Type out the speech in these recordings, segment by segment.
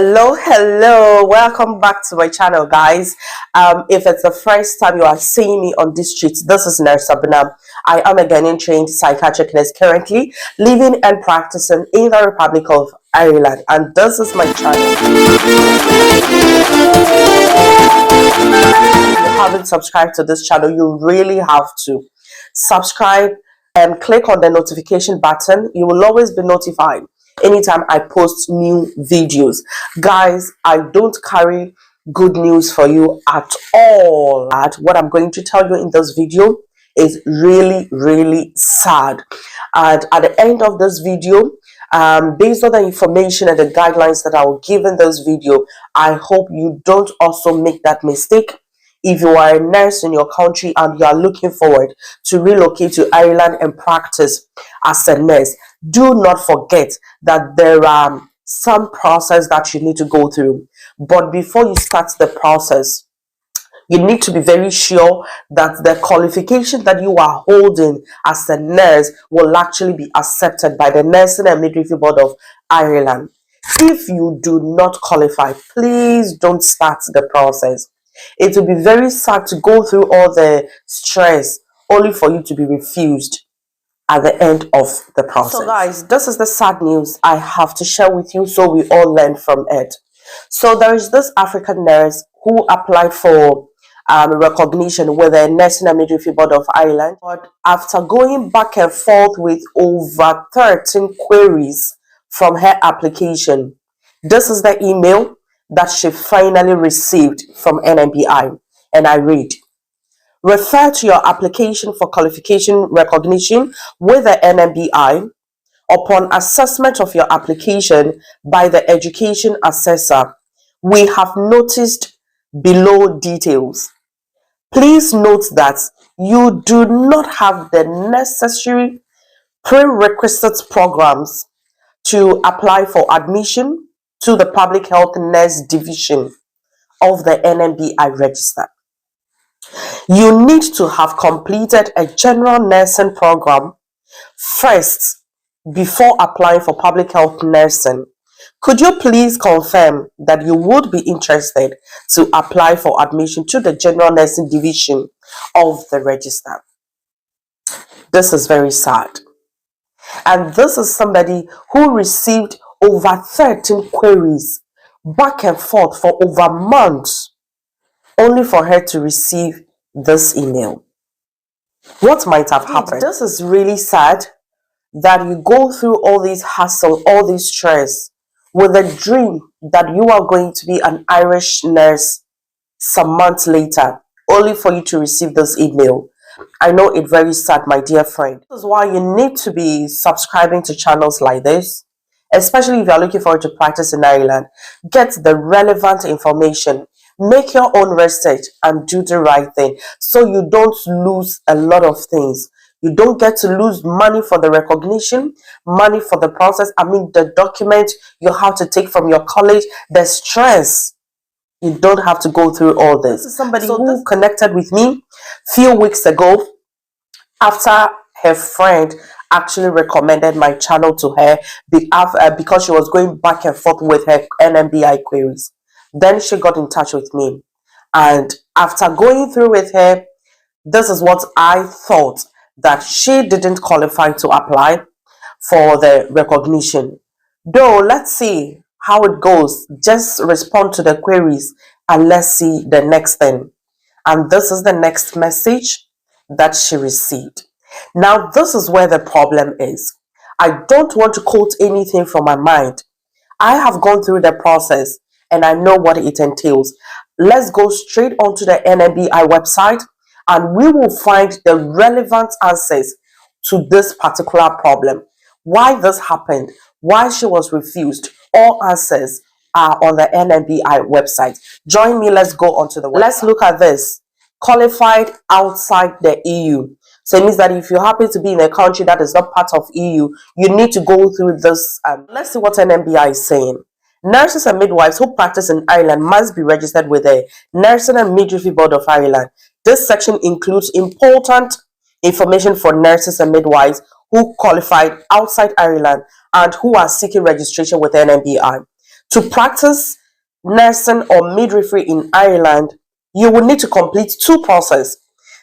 Hello, welcome back to my channel, guys. If it's the first time you are seeing me on this street, this is Nurse Sabina. I am a Ghanaian trained psychiatric nurse currently living and practicing in the Republic of Ireland, and this is my channel. If you haven't subscribed to this channel, you really have to subscribe and click on the notification button. You will always be notified anytime I post new videos. Guys, I don't carry good news for you at all. What I'm going to tell you in this video is really sad, and at the end of this video, based on the information and the guidelines that I will give in this video, I hope you don't also make that mistake. If you are a nurse in your country and you are looking forward to relocate to Ireland and practice as a nurse, do not forget that there are some process that you need to go through. But before you start the process, you need to be very sure that the qualification that you are holding as a nurse will actually be accepted by the Nursing and Midwifery Board of Ireland. If you do not qualify, please don't start the process. It will be very sad to go through all the stress only for you to be refused at the end of the process. So guys, this is the sad news I have to share with you so we all learn from it. So there is this African nurse who applied for recognition with the Nursing and Midwifery Board of Ireland. But after going back and forth with over 13 queries from her application, this is the email that she finally received from NMBI, and I read: refer to your application for qualification recognition with the NMBI. Upon assessment of your application by the education assessor, we have noticed below details. Please note that you do not have the necessary prerequisite programs to apply for admission to the Public Health Nurse Division of the NMBI register. You need to have completed a general nursing program first before applying for public health nursing. Could you please confirm that you would be interested to apply for admission to the general nursing division of the register? This is very sad. And this is somebody who received over 13 queries back and forth for over months only for her to receive this email. What might have happened? This is really sad that you go through all this hassle, all this stress with a dream that you are going to be an Irish nurse some months later only for you to receive this email. I know it's very sad, my dear friend. This is why you need to be subscribing to channels like this, especially if you're looking forward to practice in Ireland. Get the relevant information, make your own research, and do the right thing so you don't lose a lot of things. You don't get to lose money for the recognition, money for the process. I mean, the document you have to take from your college, the stress. You don't have to go through all this. Somebody who connected with me a few weeks ago after her friend actually recommended my channel to her because she was going back and forth with her NMBI queries. Then she got in touch with me, and after going through with her, this is what I thought, that she didn't qualify to apply for the recognition. Though, let's see how it goes. Just respond to the queries and let's see the next thing. And this is the next message that she received. Now, this is where the problem is. I don't want to quote anything from my mind. I have gone through the process and I know what it entails. Let's go straight onto the NMBI website and we will find the relevant answers to this particular problem. Why this happened, why she was refused, all answers are on the NMBI website. Join me, let's go onto the website. Let's look at this. Qualified outside the EU. So it means that if you happen to be in a country that is not part of EU, you need to go through this. Let's see what NMBI is saying. Nurses and midwives who practice in Ireland must be registered with the Nursing and Midwifery Board of Ireland. This section includes important information for nurses and midwives who qualified outside Ireland and who are seeking registration with NMBI. To practice nursing or midwifery in Ireland, you will need to complete two processes.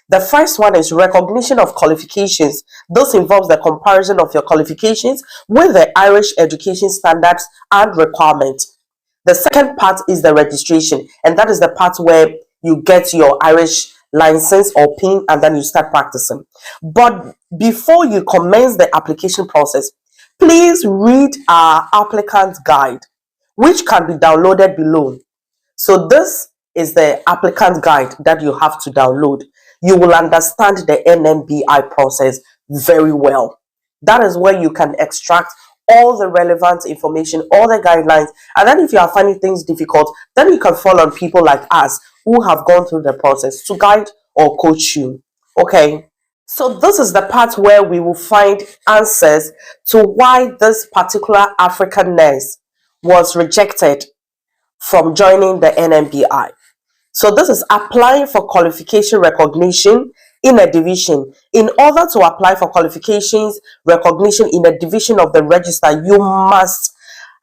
The first one is recognition of qualifications. This involves the comparison of your qualifications with the Irish education standards and requirements. The second part is the registration, and that is the part where you get your Irish license or PIN and then you start practicing. But before you commence the application process, please read our applicant guide, which can be downloaded below. So this is the applicant guide that you have to download. You will understand the NMBI process very well. That is where you can extract all the relevant information, all the guidelines, and then if you are finding things difficult, then you can fall on people like us who have gone through the process to guide or coach you. Okay, so this is the part where we will find answers to why this particular African nurse was rejected from joining the NMBI. So this is applying for qualification recognition in a division. In order to apply for qualifications recognition in a division of the register, you must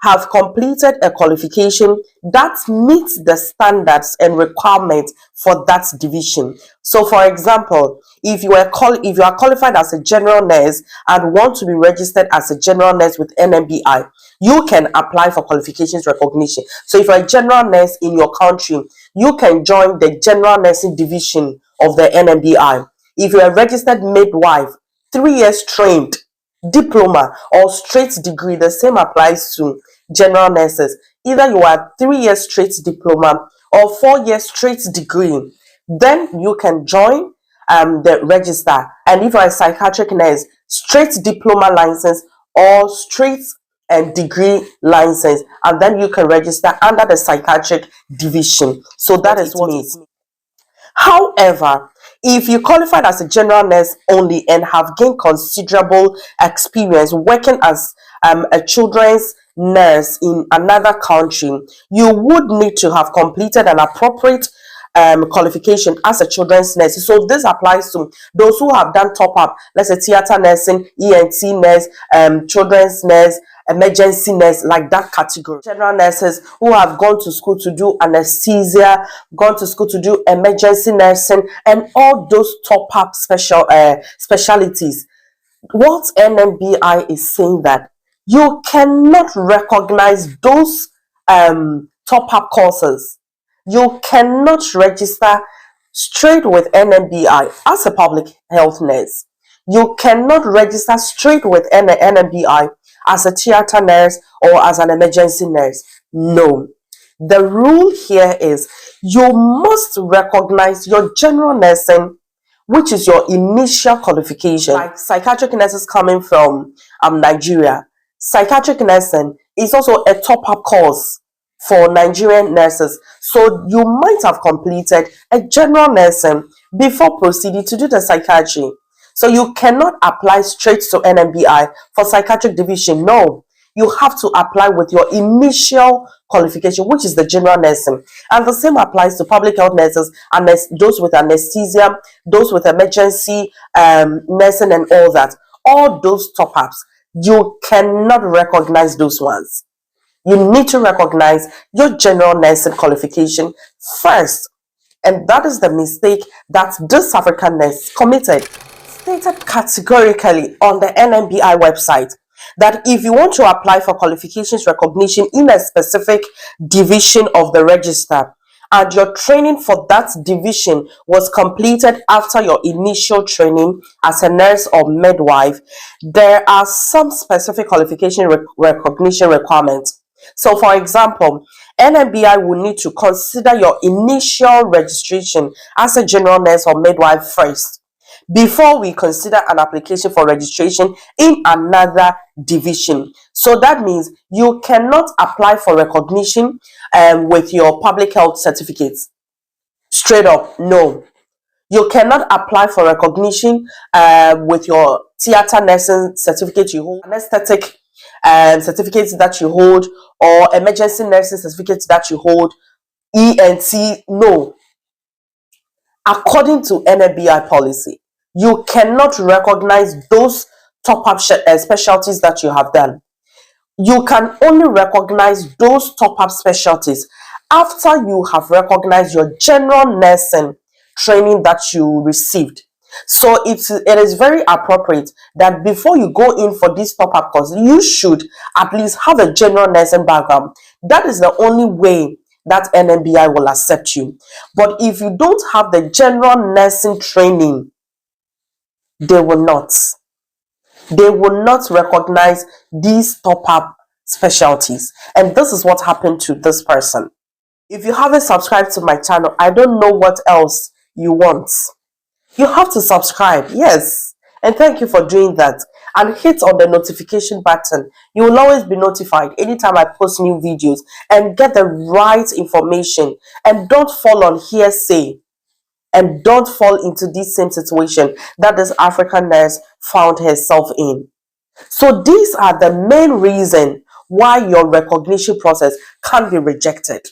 have completed a qualification that meets the standards and requirements for that division. So for example, if you are qualified as a general nurse and want to be registered as a general nurse with NMBI, you can apply for qualifications recognition. So if you're a general nurse in your country, you can join the general nursing division of the NMBI. If you're a registered midwife, 3 years trained, diploma or straight degree, the same applies to general nurses. Either you are 3 years straight diploma or 4 years straight degree, then you can join the register. And if you're a psychiatric nurse, straight diploma license or straight and degree license, and then you can register under the psychiatric division. So that is what it means. However, if you qualified as a general nurse only and have gained considerable experience working as a children's nurse in another country, you would need to have completed an appropriate qualification as a children's nurse. So this applies to those who have done top up, let's say theater nursing, ENT nurse, children's nurse, emergency nurse, like that category. General nurses who have gone to school to do anesthesia, gone to school to do emergency nursing, and all those top up specialties. What NMBI is saying that you cannot recognize those top up courses. You cannot register straight with NMBI as a public health nurse. You cannot register straight with NMBI as a theater nurse or as an emergency nurse. No. The rule here is you must recognize your general nursing, which is your initial qualification. Like psychiatric nurses coming from Nigeria, psychiatric nursing is also a top-up course for Nigerian nurses. So you might have completed a general nursing before proceeding to do the psychiatry. So you cannot apply straight to NMBI for psychiatric division. No, you have to apply with your initial qualification, which is the general nursing. And the same applies to public health nurses and those with anesthesia, those with emergency nursing and all that. All those top-ups, you cannot recognize those ones. You need to recognize your general nursing qualification first. And that is the mistake that this African nurse committed. Stated categorically on the NMBI website that if you want to apply for qualifications recognition in a specific division of the register and your training for that division was completed after your initial training as a nurse or midwife, there are some specific qualification recognition requirements. So for example, NMBI will need to consider your initial registration as a general nurse or midwife first, before we consider an application for registration in another division. So that means you cannot apply for recognition with your public health certificates. Straight up, no. You cannot apply for recognition with your theater nursing certificate you hold, anesthetic certificates that you hold, or emergency nursing certificates that you hold, ENT, no. According to NMBI policy, you cannot recognize those top-up specialties that you have done. You can only recognize those top-up specialties after you have recognized your general nursing training that you received. So it is very appropriate that before you go in for this top-up course, you should at least have a general nursing background. That is the only way that NMBI will accept you. But if you don't have the general nursing training, they will not. They will not recognize these top-up specialties. And this is what happened to this person. If you haven't subscribed to my channel, I don't know what else you want. You have to subscribe, yes. And thank you for doing that. And hit on the notification button. You will always be notified anytime I post new videos, and get the right information. And don't fall on hearsay. And don't fall into this same situation that this African nurse found herself in. So these are the main reason why your recognition process can be rejected.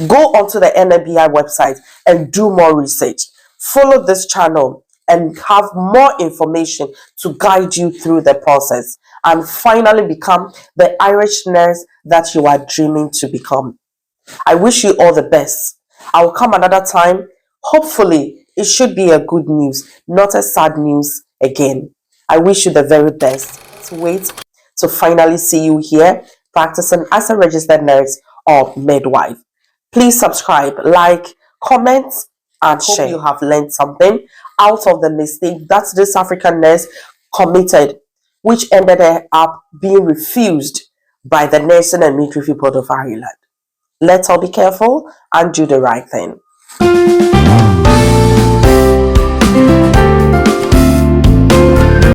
Go onto the NMBI website and do more research. Follow this channel and have more information to guide you through the process, and finally become the Irish nurse that you are dreaming to become. I wish you all the best. I will come another time. Hopefully, it should be a good news, not a sad news again. I wish you the very best. Wait to finally see you here practicing as a registered nurse or midwife. Please subscribe, like, comment, and share. Hope you have learned something out of the mistake that this African nurse committed, which ended up being refused by the Nursing and Midwifery Board of Ireland. Let's all be careful and do the right thing.